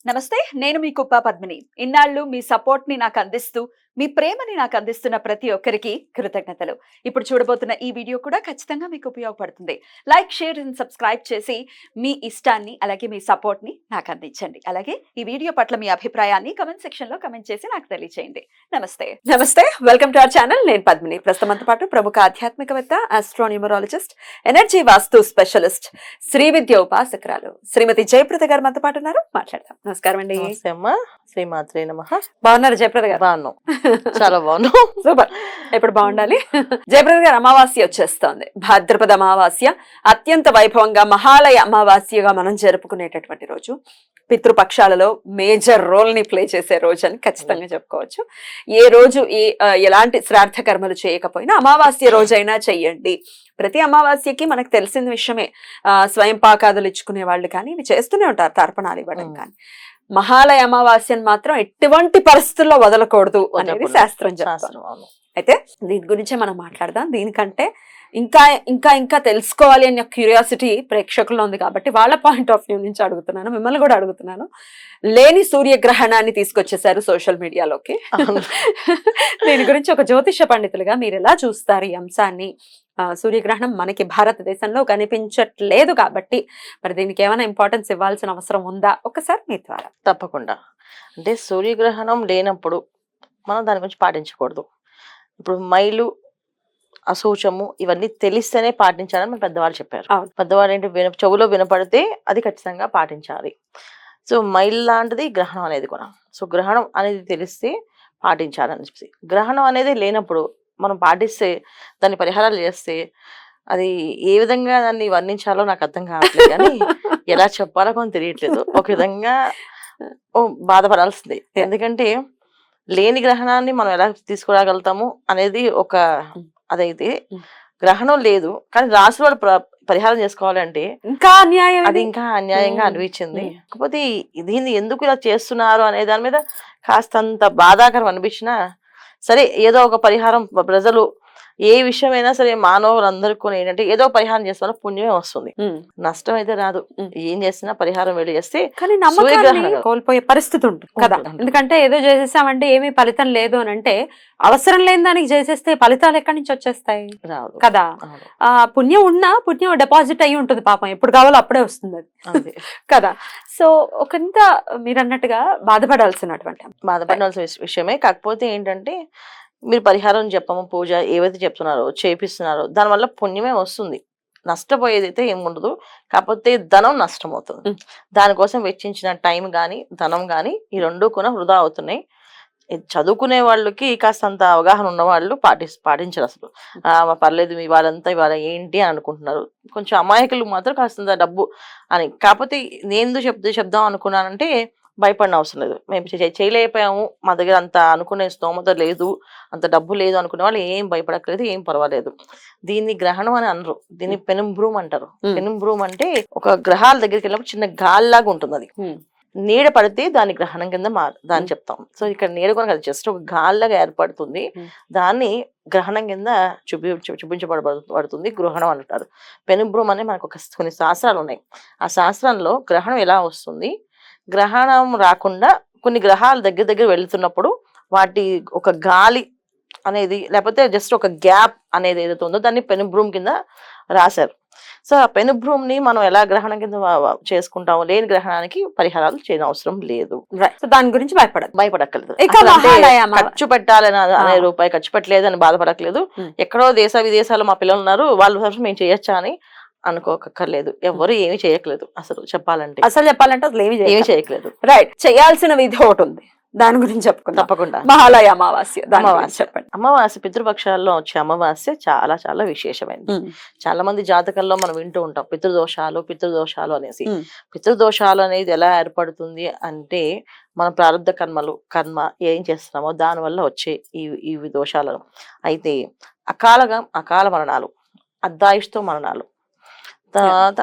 నమస్తే, నేను మీ కుప్ప పద్మిని. ఇన్నాళ్ళు మీ సపోర్ట్ ని నాకు అందిస్తూ, మీ ప్రేమని నాకు అందిస్తున్న ప్రతి ఒక్కరికి కృతజ్ఞతలు. ఇప్పుడు చూడబోతున్న ఈ వీడియో కూడా ఖచ్చితంగా మీకు ఉపయోగపడుతుంది. లైక్, షేర్ అండ్ సబ్స్క్రైబ్ చేసి మీ ఇష్టాన్ని అలాగే మీ సపోర్ట్ ని నాకు అందించండి. అలాగే ఈ వీడియో పట్ల మీ అభిప్రాయాన్ని కమెంట్ సెక్షన్ లో కమెంట్ చేసి నాకు తెలియజేయండి. నమస్తే, వెల్కమ్ టు అవర్ ఛానల్. నేను పద్మిని. ప్రస్తుతంతో పాటు ప్రముఖ ఆధ్యాత్మికవేత్త, ఆస్ట్రోన్యూమరాలజిస్ట్, ఎనర్జీ వాస్తు స్పెషలిస్ట్, శ్రీ విద్య ఉపాసకురాలు శ్రీమతి జయప్రద గారు మనతో పాటు ఉన్నారు. మాట్లాడదాం. నమస్కారం అండి. శ్రీమాత్రే నమః. బాగున్నారు జయప్రద గారు? బాగున్నాం, చాలా బాగున్నాం. సూపర్. ఎప్పుడు బాగుండాలి. జయప్రద గారు, అమావాస్య వచ్చేస్తోంది. భాద్రపద అమావాస్య అత్యంత వైభవంగా మహాలయ అమావాస్యగా మనం జరుపుకునేటటువంటి రోజు. పితృపక్షాలలో మేజర్ రోల్ ని ప్లే చేసే రోజు అని ఖచ్చితంగా చెప్పుకోవచ్చు. ఏ రోజు ఎలాంటి శ్రాద్ధ కర్మలు చేయకపోయినా అమావాస్య రోజైనా చెయ్యండి. ప్రతి అమావాస్యకి మనకు తెలిసిన విషయమే. స్వయం పాకాదులు ఇచ్చుకునే వాళ్ళు కానీ ఇవి చేస్తూనే ఉంటారు, తర్పణాలు ఇవ్వడం కానీ. మహాలయ అమావాస్యను మాత్రం ఎటువంటి పరిస్థితుల్లో వదలకూడదు అనేది శాస్త్రం చెప్తాను. అయితే దీని గురించే మనం మాట్లాడదాం. దీనికంటే ఇంకా ఇంకా ఇంకా తెలుసుకోవాలి అనే క్యూరియాసిటీ ప్రేక్షకుల్లో ఉంది కాబట్టి వాళ్ళ పాయింట్ ఆఫ్ వ్యూ నుంచి అడుగుతున్నాను, మిమ్మల్ని కూడా అడుగుతున్నాను. లేని సూర్యగ్రహణాన్ని తీసుకొచ్చేసారు సోషల్ మీడియాలోకి. దీని గురించి ఒక జ్యోతిష పండితులుగా మీరు ఎలా చూస్తారు ఈ అంశాన్ని? సూర్యగ్రహణం మనకి భారతదేశంలో కనిపించట్లేదు కాబట్టి మరి దీనికి ఏమైనా ఇంపార్టెన్స్ ఇవ్వాల్సిన అవసరం ఉందా? ఒకసారి మీ ద్వారా. తప్పకుండా. అంటే సూర్యగ్రహణం లేనప్పుడు మనం దాని గురించి పాటించకూడదు. ఇప్పుడు మైలు, అశౌచము ఇవన్నీ తెలిస్తేనే పాటించాలని మన పెద్దవాళ్ళు చెప్పారు. పెద్దవాళ్ళు ఏంటి, చెవులో వినపడితే అది ఖచ్చితంగా పాటించాలి. సో మైల్ లాంటిది గ్రహణం అనేది కూడా. సో గ్రహణం అనేది తెలిస్తే పాటించాలని చెప్పి, గ్రహణం అనేది లేనప్పుడు మనం పాటిస్తే, దాన్ని పరిహారాలు చేస్తే, అది ఏ విధంగా దాన్ని వర్ణించాలో నాకు అర్థం కావట్లేదు, కానీ ఎలా చెప్పాలో కొంచెం తెలియట్లేదు. ఒక విధంగా బాధపడాల్సిందే. ఎందుకంటే లేని గ్రహణాన్ని మనం ఎలా తీసుకురాగలుగుతాము అనేది ఒక అదైతే. గ్రహణం లేదు కానీ రాశి వాళ్ళు పరిహారం చేసుకోవాలంటే ఇంకా అన్యాయం, అది ఇంకా అన్యాయంగా అనిపించింది. కాకపోతే దీన్ని ఎందుకు ఇలా చేస్తున్నారు అనే దాని మీద కాస్తంత బాధాకరం అనిపించినా సరే, ఏదో ఒక పరిహారం ప్రజలు ఏ విషయమైనా సరే మానవులందరికీ కూడా ఏంటంటే ఏదో పరిహారం చేస్తే వల్ల పుణ్యమే వస్తుంది, నష్టం అయితే రాదు. ఏం చేసినా పరిహారం వెళ్ళి చేస్తే కానీ నమ్మకాన్ని కోల్పోయే పరిస్థితి ఉంటుంది కదా. ఎందుకంటే ఏదో చేసేసామంటే ఏమీ ఫలితం లేదు అని అంటే, అవసరం లేని దానికి చేసేస్తే ఫలితాలు ఎక్కడి నుంచి వచ్చేస్తాయి కదా. పుణ్యం ఉన్నా పుణ్యం డిపాజిట్ అయ్యి ఉంటుంది పాపం, ఎప్పుడు కావాలో అప్పుడే వస్తుంది అది కదా. సో ఒకంత మీరు అన్నట్టుగా బాధపడాల్సిన విషయమే. కాకపోతే ఏంటంటే మీరు పరిహారం చెప్పము, పూజ ఏవైతే చెప్తున్నారో చేపిస్తున్నారో దానివల్ల పుణ్యమే వస్తుంది, నష్టపోయేది అయితే ఏముండదు. కాకపోతే ధనం నష్టం అవుతుంది. దానికోసం వెచ్చించిన టైం కానీ ధనం కానీ ఈ రెండు కూడా వృధా అవుతున్నాయి. చదువుకునే వాళ్ళకి కాస్తంత అవగాహన ఉన్న వాళ్ళు పాటించరు అసలు. పర్లేదు వాళ్ళంతా ఇవాళ ఏంటి అని అనుకుంటున్నారు. కొంచెం అమాయకులు మాత్రం కాస్తంత డబ్బు అని. కాకపోతే నేను చెప్దాం అనుకున్నానంటే భయపడిన అవసరం లేదు. మేము చేయలేకపోయాము, మా దగ్గర అంత అనుకునే స్తోమత లేదు, అంత డబ్బు లేదు అనుకునే వాళ్ళు ఏం భయపడక్కలేదు, ఏం పర్వాలేదు. దీన్ని గ్రహణం అని అనరు, దీన్ని పెనుంబ్రూమ్ అంటారు. పెనుంబ్రూమ్ అంటే ఒక గ్రహాల దగ్గరికి వెళ్ళినప్పుడు చిన్న గాలిలాగా ఉంటుంది, అది నీడ పడితే దాని గ్రహణం కింద దాన్ని చెప్తాం. సో ఇక్కడ నీడ కూడా కాదు, జస్ట్ ఒక గాలిలాగా ఏర్పడుతుంది, దాన్ని గ్రహణం కింద చూపించబడుతుంది, గ్రహణం అంటారు. పెనుంబ్రూమ్ అనే మనకు కొన్ని శాస్త్రాలు ఉన్నాయి. ఆ శాస్త్రంలో గ్రహణం ఎలా వస్తుంది, గ్రహణం రాకుండా కొన్ని గ్రహాలు దగ్గర వెళ్తున్నప్పుడు వాటి ఒక గాలి అనేది లేకపోతే జస్ట్ ఒక గ్యాప్ అనేది ఏదైతే ఉందో దాన్ని పెనుబ్రూమ్ కింద రాశారు. సో ఆ పెనుబ్రూమ్ ని మనం ఎలా గ్రహణం కింద చేసుకుంటాము, లేని గ్రహణానికి పరిహారాలు చేయని అవసరం లేదు. దాని గురించి భయపడక్కర్లేదు. ఖర్చు పెట్టాలని అనే రూపాయి ఖర్చు పెట్టలేదు అని బాధపడక్కలేదు. ఎక్కడో విదేశాల్లో మా పిల్లలు ఉన్నారు, వాళ్ళ మేము చేయొచ్చా అని అనుకోకర్లేదు. ఎవరు ఏమి చేయట్లేదు. అసలు చెప్పాలంటే అసలు ఏమి చేయట్లేదు. రైట్. చేయాల్సిన విధి ఒకటి ఉంది, దాని గురించి చెప్పుకుందాం తప్పకుండా. మహాలయ అమావాస్య. చెప్పండి. అమావాస్య పితృపక్షాల్లో వచ్చే అమావాస్య చాలా చాలా విశేషమైనది. చాలా మంది జాతకంలో మనం వింటూ ఉంటాం పితృదోషాలు అనేసి. పితృదోషాలు అనేది ఎలా ఏర్పడుతుంది అంటే, మన ప్రారంభ కర్మ ఏం చేస్తున్నామో దాని వల్ల వచ్చే ఈ దోషాలను. అయితే అకాల మరణాలు, అర్ధాయుష్తో మరణాలు, తర్వాత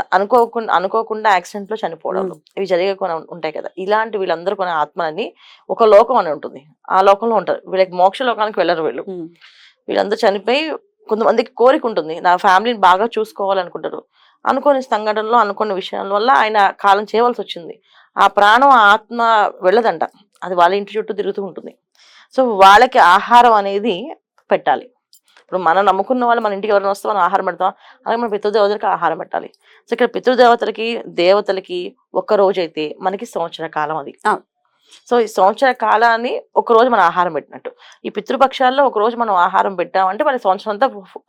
అనుకోకుండా యాక్సిడెంట్ లో చనిపోవడం, ఇవి జరిగే ఉంటాయి కదా. ఇలాంటి వీళ్ళందరూ కొన్ని ఆత్మలని ఒక లోకం అని ఉంటుంది, ఆ లోకంలో ఉంటారు. వీళ్ళకి మోక్ష లోకానికి వెళ్ళరు. వీళ్ళందరూ చనిపోయి కొంతమందికి కోరిక ఉంటుంది, నా ఫ్యామిలీని బాగా చూసుకోవాలనుకుంటారు. అనుకోని సంఘటనలో అనుకున్న విషయాల వల్ల ఆయన కాలం చేయవలసి వచ్చింది. ఆ ప్రాణం ఆ ఆత్మ వెళ్ళదంట, అది వాళ్ళ ఇంటి చుట్టూ తిరుగుతూ ఉంటుంది. సో వాళ్ళకి ఆహారం అనేది పెట్టాలి. ఇప్పుడు మనం నమ్ముకున్న వాళ్ళు మన ఇంటికి ఎవరైనా వస్తే మనం ఆహారం పెడతాం, అలాగే మన పితృదేవతలకి ఆహారం పెట్టాలి. సో ఇక్కడ పితృదేవతలకి దేవతలకి ఒక్క రోజు అయితే మనకి సంవత్సర కాలం అది. సో ఈ సంవత్సర కాలాన్ని ఒక రోజు మనం ఆహారం పెట్టినట్టు. ఈ పితృపక్షాల్లో ఒక రోజు మనం ఆహారం పెట్టామంటే మన సంవత్సరం అంతా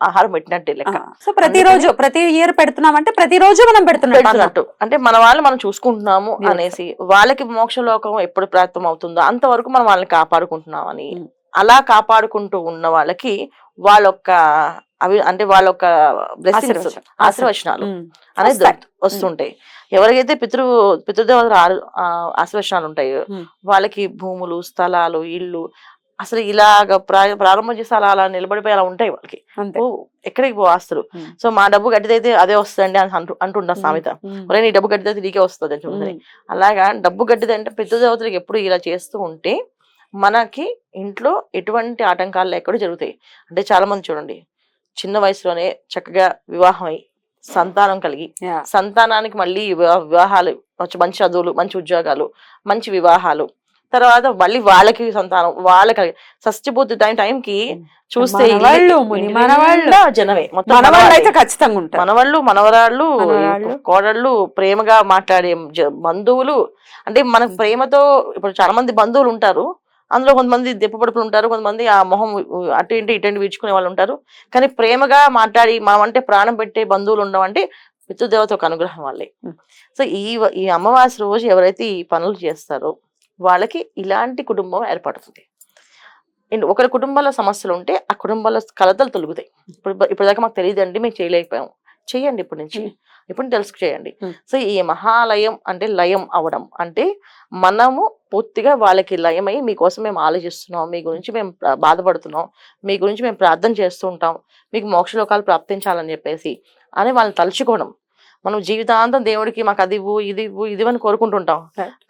ఆహారం పెట్టినట్టే లెక్క. సో ప్రతిరోజు ప్రతి ఇయర్ పెడుతున్నామంటే ప్రతిరోజు మనం పెడుతున్నట్టు, అంటే మన వాళ్ళు మనం చూసుకుంటున్నాము అనేసి, వాళ్ళకి మోక్షలోకం ఎప్పుడు ప్రాప్తం అవుతుందో అంతవరకు మనం వాళ్ళని కాపాడుకుంటున్నామని, అలా కాపాడుకుంటూ ఉన్న వాళ్ళకి వాళ్ళొక్క అవి అంటే వాళ్ళొక్క బ్లెస్సింగ్స్ ఆశీర్వచనాలు అనేది వస్తుంటాయి. ఎవరికైతే పితృదేవతల ఆశీర్వచనాలు ఉంటాయో వాళ్ళకి భూములు, స్థలాలు, ఇళ్ళు అసలు ఇలాగ ప్రారంభం చేస్తే అలా నిలబడిపోయి అలా ఉంటాయి వాళ్ళకి. ఎక్కడికి పో ఆస్తులు. సో మా డబ్బు గట్టిదైతే అదే వస్తుందండి అని అంటుంటా సామెత. ఒరే నీ డబ్బు గట్టిదైతే నీకే వస్తుంది అని చూడండి. అలాగా డబ్బు గట్టిదంటే పితృదేవతలకు ఎప్పుడు ఇలా చేస్తూ ఉంటే మనకి ఇంట్లో ఎటువంటి ఆటంకాలు లేకుండా జరుగుతాయి. అంటే చాలా మంది చూడండి, చిన్న వయసులోనే చక్కగా వివాహం అయి సంతానం కలిగి, సంతానానికి మళ్ళీ వివాహాలు, మంచి చదువులు, మంచి ఉద్యోగాలు, మంచి వివాహాలు, తర్వాత మళ్ళీ వాళ్ళకి సంతానం, వాళ్ళకి షష్ఠి టైంకి చూస్తే జనమే మొత్తం మనవాళ్ళు, మనవరాళ్ళు, కోడళ్ళు, ప్రేమగా మాట్లాడే బంధువులు. అంటే మనకు ప్రేమతో ఇప్పుడు చాలా మంది బంధువులు ఉంటారు, అందులో కొంతమంది దెప్పపడుపులు ఉంటారు, కొంతమంది ఆ మొహం అటు ఇటు వీడ్చుకునే వాళ్ళు ఉంటారు. కానీ ప్రేమగా మాట్లాడి మనం అంటే ప్రాణం పెట్టే బంధువులు ఉండవంటే పితృదేవత ఒక అనుగ్రహం వాళ్ళే. సో ఈ అమావాస్య రోజు ఎవరైతే ఈ పనులు చేస్తారో వాళ్ళకి ఇలాంటి కుటుంబం ఏర్పడుతుంది. ఒకరి కుటుంబాల్లో సమస్యలు ఉంటే ఆ కుటుంబాల్లో కలతలు తొలుగుతాయి. ఇప్పటిదాకా మాకు తెలియదండి, మేము చేయలేకపోయాం, చెయ్యండి ఇప్పటి నుంచి, ఇప్పుడు తెలుసు చేయండి. సో ఈ మహాలయం అంటే లయం అవడం అంటే మనము పూర్తిగా వాళ్ళకి లయమై మీకోసం మేము ఆలోచిస్తున్నాం, మీ గురించి మేము బాధపడుతున్నాం, మీ గురించి మేము ప్రార్థన చేస్తూ ఉంటాం, మీకు మోక్షలోకాలు ప్రాప్తించాలని చెప్పేసి అని వాళ్ళని తలుచుకోవడం. మనం జీవితాంతం దేవుడికి మాకు అది ఇవ్వు, ఇది ఇవ్వు, ఇది అని కోరుకుంటుంటాం.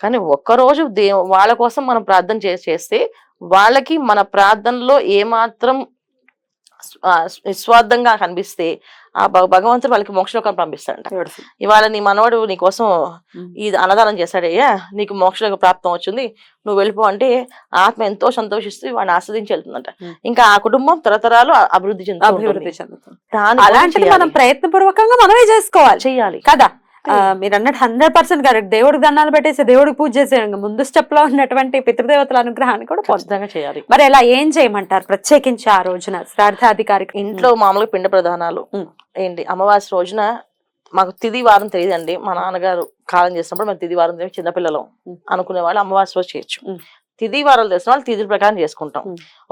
కానీ ఒక్కరోజు వాళ్ళ కోసం మనం ప్రార్థన చేస్తే వాళ్ళకి మన ప్రార్థనలో ఏమాత్రం నిస్వార్థంగా కనిపిస్తే ఆ భగవంతుడు వాళ్ళకి మోక్షలోకాన్ని పంపిస్తాడంట. ఇవాళ నీ మనవడు నీ కోసం ఇది అన్నదానం చేశాడయ్యా, నీకు మోక్షలోక ప్రాప్తం వచ్చింది, నువ్వు వెళ్ళిపో అంటే ఆత్మ ఎంతో సంతోషిస్తూ వాడిని ఆస్వాదించి వెళ్తుందంట. ఇంకా ఆ కుటుంబం తరతరాలు అభివృద్ధి చెందుతుంది. అలాంటిది మనం ప్రయత్నపూర్వకంగా మనమే చేసుకోవాలి, చెయ్యాలి కదా. మీరు అన్నట్టు 100% కరెక్ట్. దేవుడికి దండాలు పెట్టేసి దేవుడికి పూజ చేసే ముందు స్టెప్ లో ఉన్నటువంటి పితృదేవతల అనుగ్రహాన్ని కూడా ఖచ్చితంగా చేయాలి. మరి ఎలా ఏం చేయమంటారు ప్రత్యేకించి ఆ రోజున శ్రాద్ధాధికారి? ఇంట్లో మామూలుగా పిండ ప్రధానాలు ఏంటి, అమావాస్య రోజున మాకు తిది వారం తెలియదండి, మా నాన్నగారు కాలం చేసినప్పుడు మేము తిది వారం తెలియదు, చిన్నపిల్లలు అనుకునే వాళ్ళు అమావాస్య రోజు చేయొచ్చు. తిది వారాలు తెలిసిన వాళ్ళు తిథి ప్రకారం చేసుకుంటాం.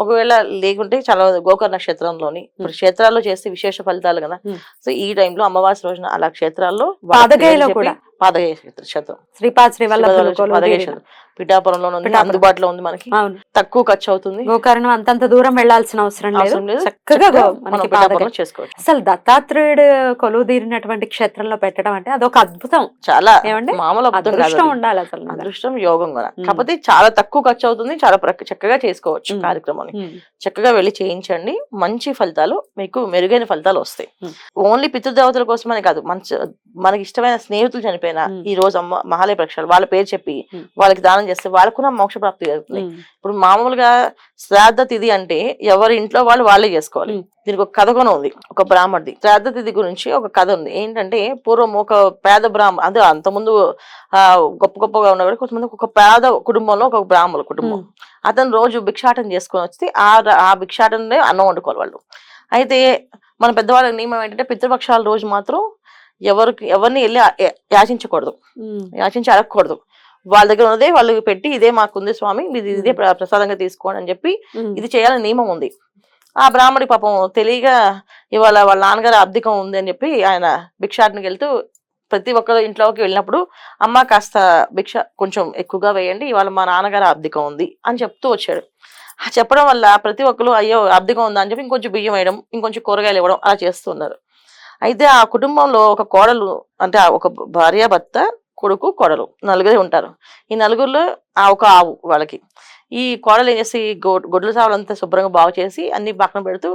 ఒకవేళ లేకుంటే చాలా గోకర్ణ నక్షత్రంలోని ఇప్పుడు క్షేత్రాల్లో చేస్తే విశేష ఫలితాలు కదా. సో ఈ టైంలో అమావాస్య రోజున అలా క్షేత్రాల్లో పాదగయ క్షేత్రం శ్రీపాద శ్రీవల్లభ పిఠాపురంలో అందుబాటులో ఉంది, మనకి తక్కువ ఖర్చు అవుతుంది. గోకర్ణం అంతంత దూరం వెళ్లాల్సిన అవసరం లేదు, చక్కగా చేసుకోవచ్చు. అసలు దత్తాత్రేయుడు కొలువు తీరినటువంటి క్షేత్రంలో పెట్టడం అంటే అదొక అద్భుతం. చాలా మామూలు అదృష్టం ఉండాలి, అసలు అదృష్టం యోగం కూడా. కాకపోతే చాలా తక్కువ ఖర్చు అవుతుంది, చాలా చక్కగా చేసుకోవచ్చు కార్యక్రమాన్ని. చక్కగా వెళ్ళి చేయించండి, మంచి ఫలితాలు, మీకు మెరుగైన ఫలితాలు వస్తాయి. ఓన్లీ పితృదేవతల కోసమనే కాదు, మనకి ఇష్టమైన స్నేహితులు చనిపోయినా ఈ రోజు మహాలయ ప్రక్షాళన వాళ్ళ పేరు చెప్పి వాళ్ళకి దానం చేస్తే వాళ్ళకు మోక్ష ప్రాప్తి జరుగుతుంది. ఇప్పుడు మామూలుగా శ్రాద్ధ తిథి అంటే ఎవరి ఇంట్లో వాళ్ళే చేసుకోవాలి. దీనికి ఒక కథ కూడా ఉంది, ఒక బ్రాహ్మణుడి శ్రాద్ధ తిథి గురించి ఒక కథ ఉంది. ఏంటంటే పూర్వం ఒక పేద అదే అంతకుముందు గొప్పగా ఉన్నవాడు, కొంతమంది ఒక పేద కుటుంబంలో ఒక బ్రాహ్మణుల కుటుంబం, అతను రోజు భిక్షాటన చేసుకొని వచ్చి ఆ భిక్షాటనే అన్నం వండుకోవాలి వాళ్ళు. అయితే మన పెద్దవాళ్ళ నియమం ఏంటంటే పితృపక్షాల రోజు మాత్రం ఎవరిని వెళ్ళి యాచించి అడగకూడదు. వాళ్ళ దగ్గర ఉన్నదే వాళ్ళు పెట్టి ఇదే మాకుంది స్వామి, ఇదే ప్రసాదంగా తీసుకోండి అని చెప్పి ఇది చేయాలని నియమం ఉంది. ఆ బ్రాహ్మడి పాపం తెలియగా ఇవాళ వాళ్ళ నాన్నగారు అబ్దికం ఉంది అని చెప్పి ఆయన భిక్షాటనకి వెళ్తూ ప్రతి ఒక్కరు ఇంట్లోకి వెళ్ళినప్పుడు అమ్మ కాస్త భిక్ష కొంచెం ఎక్కువగా వేయండి, ఇవాళ మా నాన్నగారు అబ్దికం ఉంది అని చెప్తూ వచ్చాడు. చెప్పడం వల్ల ప్రతి ఒక్కరు అయ్యో అబ్దికం ఉందా అని చెప్పి ఇంకొంచెం బియ్యం వేయడం, ఇంకొంచెం కూరగాయలు ఇవ్వడం అలా చేస్తున్నారు. అయితే ఆ కుటుంబంలో ఒక కోడలు అంటే ఒక భార్య భర్త కొడుకు కోడలు నలుగురే ఉంటారు. ఈ నలుగురిలో ఒక ఆవు వాళ్ళకి. ఈ కోడలు ఏం చేసి గొడ్ల సావులంతా శుభ్రంగా బాగు చేసి అన్ని పక్కన పెడుతూ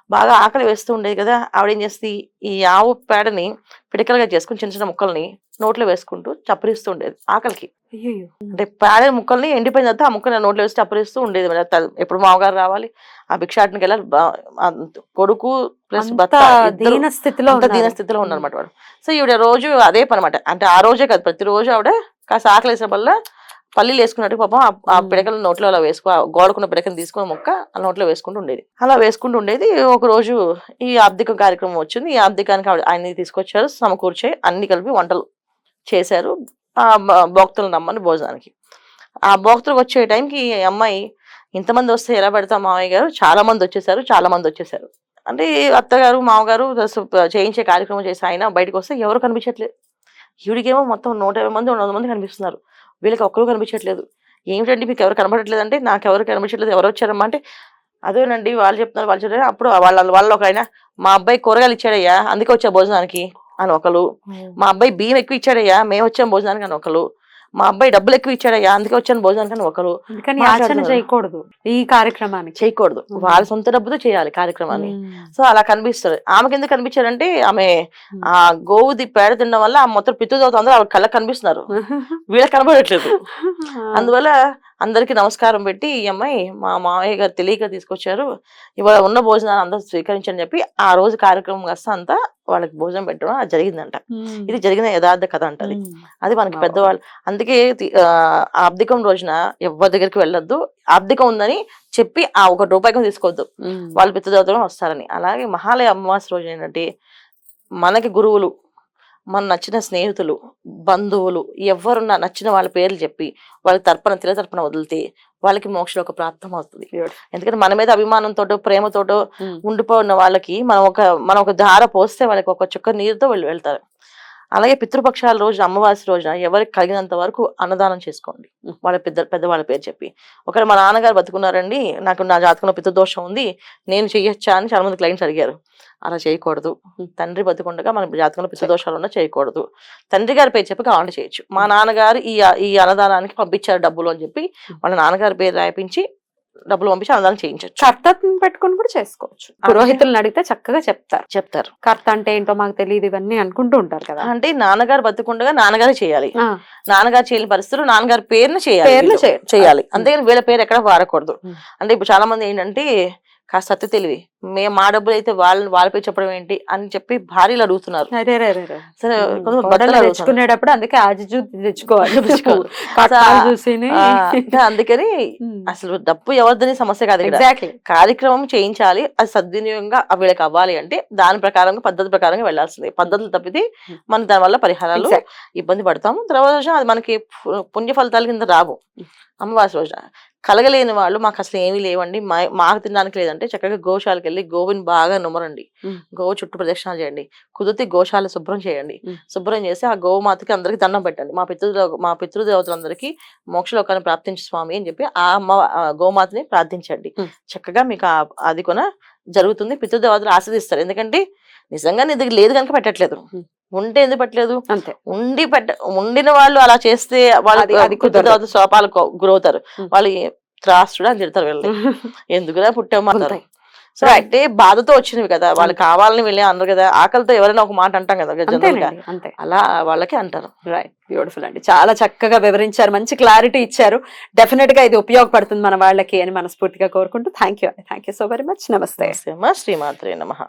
బాగా ఆకలి వేస్తూ ఉండేది కదా. ఆవిడ ఏం చేస్తుంది, ఈ ఆవు పేడని పిడకలుగా చేసుకుని చిన్న చిన్న ముక్కల్ని నోట్లో వేసుకుంటూ చప్పరిస్తూ ఉండేది ఆకలికి. అయ్యయ్యో. అంటే పేడ ముక్కల్ని ఎండిపోయిన తర్వాత ఆ ముక్కలు నోట్లో వేసి చప్పరిస్తూ ఉండేది. మరి ఎప్పుడు మామగారు రావాలి, ఆ భిక్షాటనకి వెళ్ళాలి. కొడుకు ప్లస్ అంత భర్త ఇద్దరు దీన స్థితిలో అంత దీన ఉన్నారు. స్థితిలో ఉన్నారన్నమాట వాడు. సో ఈవిడ రోజు అదే పని అనమాట. అంటే ఆ రోజే కాదు, ప్రతిరోజు ఆవిడ కాస్త ఆకలి వేసిన వల్ల పల్లీలు వేసుకున్నట్టు పాపం ఆ పిడకలు నోట్లో అలా వేసుకో, గోడకున్న పిడకని తీసుకుని ముక్క ఆ నోట్లో వేసుకుంటూ ఉండేది. అలా వేసుకుంటూ ఉండేది. ఒక రోజు ఈ ఆబ్దికం కార్యక్రమం వచ్చింది. ఈ ఆబ్దికానికి ఆయన్ని తీసుకొచ్చారు, సమకూర్చే అన్ని కలిపి వంటలు చేశారు ఆ భోక్తలు నమ్మని భోజనానికి. ఆ భోక్తలకు వచ్చే టైంకి ఈ అమ్మాయి, ఇంతమంది వస్తే ఎలా పెడతాం మామయ్య గారు, చాలా మంది వచ్చేసారు. అంటే అత్తగారు మామగారు చేయించే కార్యక్రమం చేసి ఆయన బయటకు వస్తే ఎవరు కనిపించట్లేదు. ఈవిడికేమో మొత్తం 150 మంది 200 మంది కనిపిస్తున్నారు, వీళ్ళకి ఒక్కరు కనిపించట్లేదు. ఏమిటండి మీకు ఎవరు కనబడట్లేదు అంటే, నాకు ఎవరు కనిపించట్లేదు, ఎవరు వచ్చారమ్మా అంటే, అదేనండి వాళ్ళు చెప్తున్నారు. అప్పుడు వాళ్ళ ఒక ఆయన, మా అబ్బాయి కూరగాయలు ఇచ్చాడయ్యా అందుకే వచ్చా భోజనానికి అని ఒకరు, మా అబ్బాయి బియ్యం ఎక్కువ ఇచ్చాడయ్యా మేము వచ్చాం భోజనానికి అని ఒకరు, మా అబ్బాయి డబ్బులు ఎక్కువ ఇచ్చాడయ్యా అందుకే వచ్చాను భోజనానికి అని ఒకరు. అందుకని ఆచరణ చేయకూడదు ఈ కార్యక్రమానికి, చేయకూడదు, వాళ్ళ సొంత డబ్బుతో చేయాలి కార్యక్రమాన్ని. సో అలా కనిపిస్తారు. ఆమెకి ఎందుకు కనిపించారంటే, ఆమె ఆ గోవుది పేడ తినడం వల్ల ఆ మొత్తం పిత్తుతో అందరూ ఆవిడ కళ్ళకి కనిపిస్తున్నారు, వీళ్ళకి కనబడట్లేదు. అందువల్ల అందరికి నమస్కారం పెట్టి, ఈ అమ్మాయి మా మామయ్య గారు తెలియక తీసుకొచ్చారు, ఇవాళ ఉన్న భోజనాన్ని అందరూ స్వీకరించని చెప్పి ఆ రోజు కార్యక్రమం కాస్త అంతా వాళ్ళకి భోజనం పెట్టడం అది జరిగిందంట. ఇది జరిగిన యథార్థ కథ అంటది. అది మనకి పెద్దవాళ్ళు అందుకే ఆబ్దికం రోజున ఎవరి దగ్గరికి వెళ్ళొద్దు, ఆబ్దికం ఉందని చెప్పి ఆ ₹1 తీసుకోవద్దు, వాళ్ళు పితృదేవతలు వస్తారని. అలాగే మహాలయ అమావాస్య రోజు ఏంటంటే, మనకి గురువులు, మన నచ్చిన స్నేహితులు, బంధువులు ఎవరున్నా నచ్చిన వాళ్ళ పేర్లు చెప్పి వాళ్ళకి తిల తర్పణ వదిలితే వాళ్ళకి మోక్షలోక ప్రాప్తం అవుతుంది. ఎందుకంటే మన మీద అభిమానంతోటో ప్రేమతోటో ఉండిపోయిన వాళ్ళకి మనం ఒక ధార పోస్తే వాళ్ళకి ఒక చుక్క నీరుతో వెళ్తారు. అలాగే పితృపక్షాల రోజున అమావాస్య రోజున ఎవరికి కలిగినంత వరకు అన్నదానం చేసుకోండి, వాళ్ళ పెద్దవాళ్ళ పేరు చెప్పి. ఒకవేళ మా నాన్నగారు బతుకున్నారండి, నా జాతకంలో పితృదోషం ఉంది, నేను చెయ్యొచ్చా అని చాలా మంది క్లయింట్స్ అడిగారు. అలా చేయకూడదు. తండ్రి బతుకుండగా మన జాతకంలో పితృదోషాలు ఉన్నా చేయకూడదు. తండ్రి గారి పేరు చెప్పి కావాలంటే చేయొచ్చు. మా నాన్నగారు ఈ అన్నదానానికి పంపించారు డబ్బులు అని చెప్పి వాళ్ళ నాన్నగారి పేరు రాయించి డబ్బులు పంపించి అన్నదానం చేయించవచ్చు. కర్తను పెట్టుకుని కూడా చేసుకోవచ్చు. పురోహితులను అడిగితే చక్కగా చెప్తారు. కర్త అంటే ఏంటో మాకు తెలియదు ఇవన్నీ అనుకుంటూ ఉంటారు కదా. అంటే నాన్నగారు బతుకుండగా నాన్నగారే చేయాలి, నాన్నగారు చేయని పరిస్థితులు నాన్నగారి పేరుని చేయాలి. అంతేగాని వీళ్ళ పేరు ఎక్కడ వాడకూడదు. అంటే ఇప్పుడు చాలా మంది ఏంటంటే కాస్త సత్య తెలివి, మా డబ్బులు అయితే వాళ్ళ పేరు చెప్పడం ఏంటి అని చెప్పి భార్యలు అడుగుతున్నారు. సరే తెచ్చుకునేటప్పుడు అందుకే ఆజు తెచ్చుకోవాలి. అందుకని అసలు డబ్బు ఎవరిదని సమస్య కాదు. కార్యక్రమం చేయించాలి, అది సద్వినియోగంగా వీళ్ళకి అవ్వాలి అంటే దాని ప్రకారంగా పద్ధతి ప్రకారంగా వెళ్లాల్సింది. పద్ధతులు తప్పితే మనం దాని వల్ల పరిహారాలు ఇబ్బంది పడతాము. తర్వాత అది మనకి పుణ్య ఫలితాల కింద రావు. అమావాస్య రోజున కలగలేని వాళ్ళు, మాకు అసలు ఏమీ లేవండి, మాకు తినడానికి లేదంటే చక్కగా గోశాలకు వెళ్ళి గోవుని బాగా నుమరండి, గోవు చుట్టూ ప్రదక్షిణాలు చేయండి, కుదిరితే గోశాల శుభ్రం చేయండి. శుభ్రం చేసి ఆ గోమాతకి అందరికి దండం పెట్టండి. మా పితృదేవతలందరికీ మోక్షలోకాన్ని ప్రాప్తించు స్వామి అని చెప్పి ఆ గోమాతని ప్రార్థించండి. చక్కగా మీకు అది కూడా జరుగుతుంది. పితృదేవతలు ఆశీర్దిస్తారు. ఎందుకంటే నిజంగా నీ దగ్గర లేదు కనుక పెట్టట్లేదు, ఉంటే ఎందుకు పెట్టలేదు. ఉండిన వాళ్ళు అలా చేస్తే వాళ్ళు శోపాలు గురవుతారు, వాళ్ళు త్రాస్తుడు అని తిడతారు వీళ్ళని, ఎందుకురా పుట్టామంటారు. సో అంటే బాధతో వచ్చినవి కదా, వాళ్ళు కావాలని వెళ్ళి అందరు కదా, ఆకలితో ఎవరైనా ఒక మాట అంటాం కదా జనరల్ గా, అలా వాళ్ళకి అంటారు. రైట్, బ్యూటిఫుల్ అండి, చాలా చక్కగా వివరించారు, మంచి క్లారిటీ ఇచ్చారు. డెఫినెట్ గా ఇది ఉపయోగపడుతుంది మన వాళ్ళకి అని మనస్ఫూర్తిగా కోరుకుంటూ thank you so very much. నమస్తే. శ్రీమాత్రే నమః.